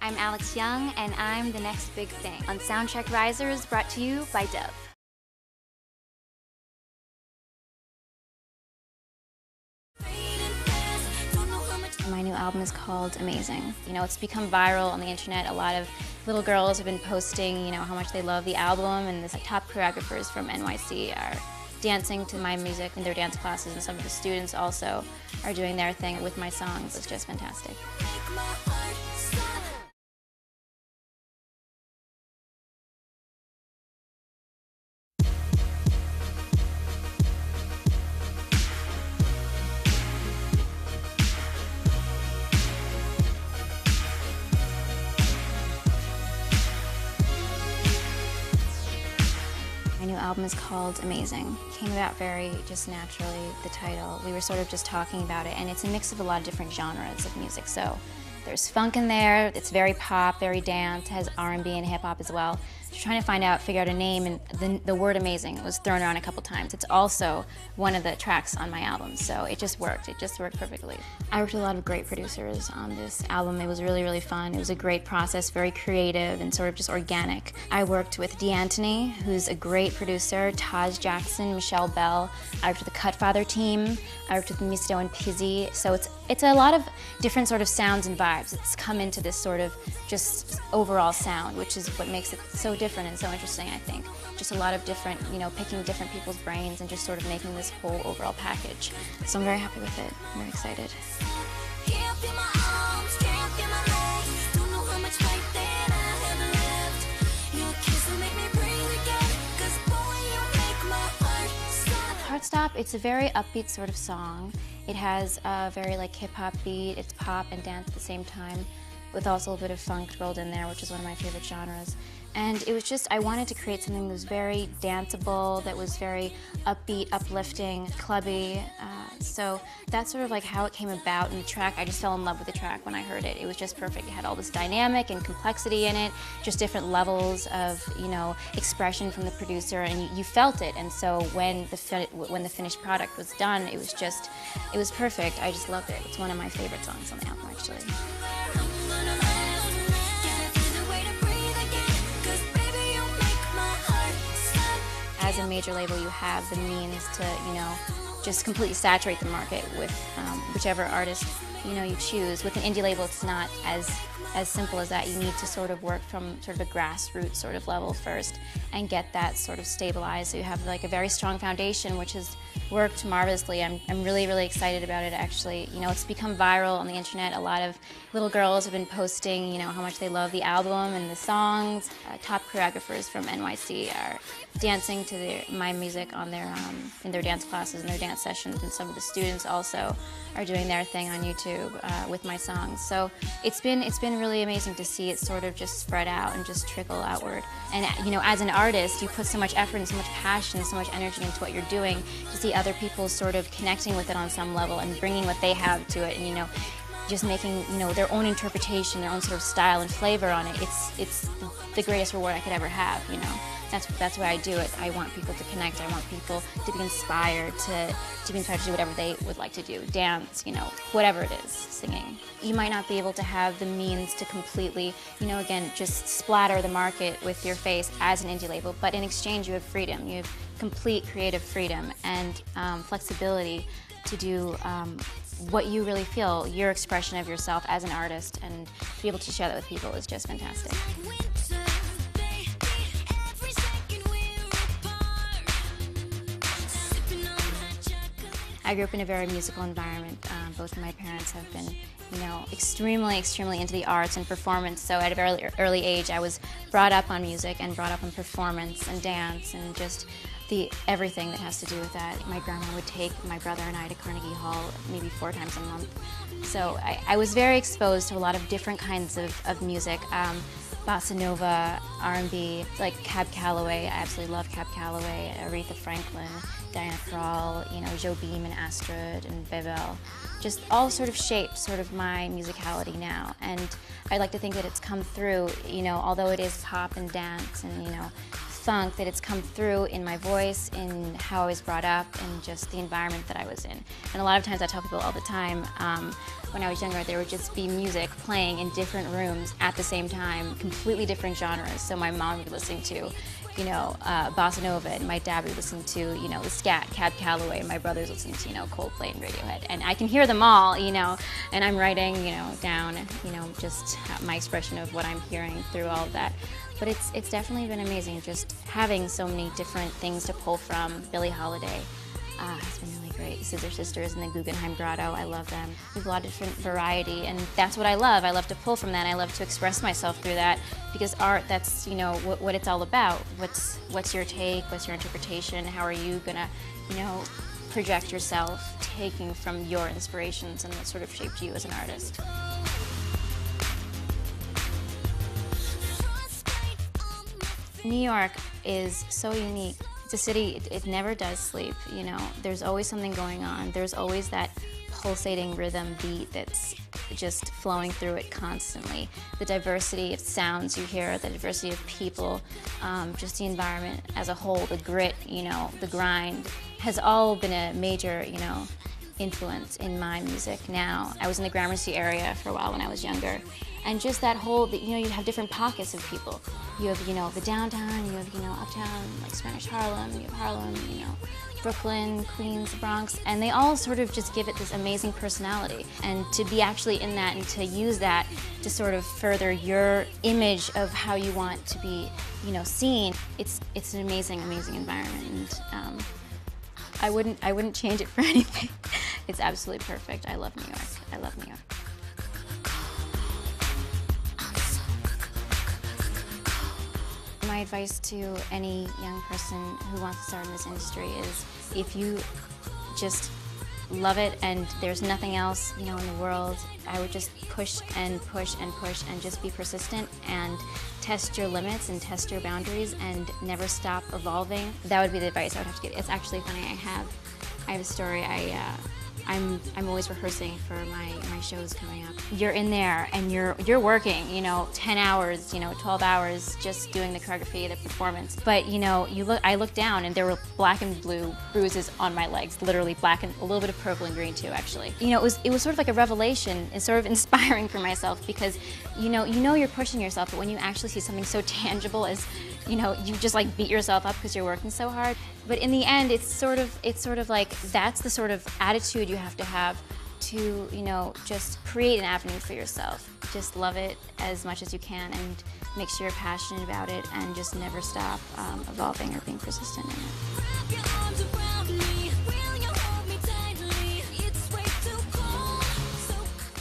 I'm Alex Young, and I'm the next big thing on Soundcheck Risers, brought to you by Dove. My new album is called Amazing. It's become viral on the internet. A lot of little girls have been posting, how much they love the album, and the top choreographers from NYC are dancing to my music in their dance classes, and some of the students also are doing their thing with my songs. It's just fantastic. My new album is called Amazing. It came about very just naturally, the title. We were sort of just talking about it, and it's a mix of a lot of different genres of music. So there's funk in there, it's very pop, very dance, has R&B and hip hop as well. Just trying to figure out a name, and the word amazing was thrown around a couple times. It's also one of the tracks on my album, so it just worked perfectly. I worked with a lot of great producers on this album. It was really, really fun. It was a great process, very creative and sort of just organic. I worked with D'Antoni, who's a great producer, Taj Jackson, Michelle Bell. I worked with the Cutfather team. I worked with Misto and Pizzy. So it's a lot of different sort of sounds and vibes. It's come into this sort of just overall sound, which is what makes it so different and so interesting, I think. Just a lot of different, picking different people's brains and just sort of making this whole overall package. So I'm very happy with it. I'm very excited. Heartstop, it's a very upbeat sort of song. It has a very hip-hop beat. It's pop and dance at the same time, with also a bit of funk rolled in there, which is one of my favorite genres. And it was just, I wanted to create something that was very danceable, that was very upbeat, uplifting, clubby. So that's sort of how it came about in the track. I just fell in love with the track when I heard it. It was just perfect. It had all this dynamic and complexity in it, just different levels of, expression from the producer, and you felt it. And so when the finished product was done, it was perfect. I just loved it. It's one of my favorite songs on the album, actually. As a major label, you have the means to, just completely saturate the market with whichever artist, you choose. With an indie label, it's not as simple as that. You need to sort of work from sort of a grassroots sort of level first and get that sort of stabilized. So you have a very strong foundation, which has worked marvelously. I'm really, really excited about it, actually. It's become viral on the internet. A lot of little girls have been posting, how much they love the album and the songs. Top choreographers from NYC are dancing to my music on in their dance classes and their dance sessions, and some of the students also are doing their thing on YouTube with my songs. So it's been really amazing to see it sort of just spread out and just trickle outward. And as an artist, you put so much effort and so much passion and so much energy into what you're doing. To see other people sort of connecting with it on some level and bringing what they have to it, and just making their own interpretation, their own sort of style and flavor on it. It's the greatest reward I could ever have. That's why I do it. I want people to connect. I want people to be inspired to be inspired to do whatever they would like to do, dance, whatever it is, singing. You might not be able to have the means to completely, again, just splatter the market with your face as an indie label, but in exchange you have freedom. You have complete creative freedom and flexibility to do what you really feel, your expression of yourself as an artist, and to be able to share that with people is just fantastic. I grew up in a very musical environment. Both of my parents have been, extremely, extremely into the arts and performance. So at a very early age, I was brought up on music and brought up on performance and dance and just everything that has to do with that. My grandma would take my brother and I to Carnegie Hall maybe 4 times a month. So I was very exposed to a lot of different kinds of music. Bossa Nova, R&B, like Cab Calloway. I absolutely love Cab Calloway, Aretha Franklin, Diana Krall, Joe Beam and Astrid and Bebel. Just all sort of shaped sort of my musicality now. And I like to think that it's come through, although it is pop and dance and, funk that it's come through in my voice, in how I was brought up, and just the environment that I was in. And a lot of times I tell people all the time, when I was younger, there would just be music playing in different rooms at the same time, completely different genres. So my mom would be listening to, you know, bossa nova, and my dad would be listening to, you know, the scat, Cab Calloway, and my brother's listening to, you know, Coldplay and Radiohead. And I can hear them all, you know, and I'm writing, you know, down, you know, just my expression of what I'm hearing through all of that. But it's definitely been amazing just having so many different things to pull from. Billie Holiday has been really great. The Scissor Sisters and the Guggenheim Grotto, I love them. We have a lot of different variety, and that's what I love. I love to pull from that. I love to express myself through that, because art, that's, you know, what it's all about. What's your take? What's your interpretation? How are you gonna, you know, project yourself, taking from your inspirations and what sort of shaped you as an artist? New York is so unique. It's a city, it never does sleep, you know. There's always something going on. There's always that pulsating rhythm beat that's just flowing through it constantly. The diversity of sounds you hear, the diversity of people, just the environment as a whole, the grit, you know, the grind, has all been a major, you know, influence in my music now. I was in the Gramercy area for a while when I was younger, and just that whole, you know, you have different pockets of people. You have, you know, the downtown, you have, you know, uptown, like Spanish Harlem, you have Harlem, you know, Brooklyn, Queens, Bronx, and they all sort of just give it this amazing personality. And to be actually in that and to use that to sort of further your image of how you want to be, you know, seen, it's an amazing, amazing environment. And I wouldn't change it for anything. It's absolutely perfect. I love New York. I love New York. My advice to any young person who wants to start in this industry is, if you just love it and there's nothing else, you know, in the world, I would just push and push and push and just be persistent and test your limits and test your boundaries and never stop evolving. That would be the advice I would have to get. It's actually funny, I have a story. I'm always rehearsing for my shows coming up. You're in there and you're working, you know, 10 hours, you know, 12 hours just doing the choreography, the performance. But you know, I looked down and there were black and blue bruises on my legs, literally black and a little bit of purple and green too, actually. You know, it was sort of like a revelation and sort of inspiring for myself, because you know you're pushing yourself, but when you actually see something so tangible as, you know, you just like beat yourself up because you're working so hard. But in the end, it's sort of like, that's the sort of attitude you have to, you know, just create an avenue for yourself. Just love it as much as you can and make sure you're passionate about it and just never stop evolving or being persistent in it.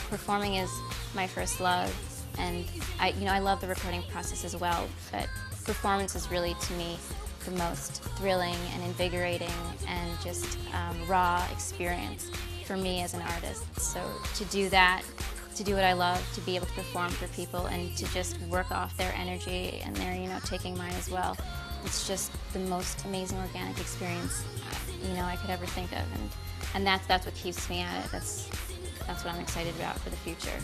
Performing is my first love, and I love the recording process as well, but performance is really, to me, the most thrilling and invigorating and just raw experience for me as an artist. So to do that, to do what I love, to be able to perform for people and to just work off their energy and their, you know, taking mine as well, it's just the most amazing organic experience, you know, I could ever think of, and that's what keeps me at it. That's what I'm excited about for the future.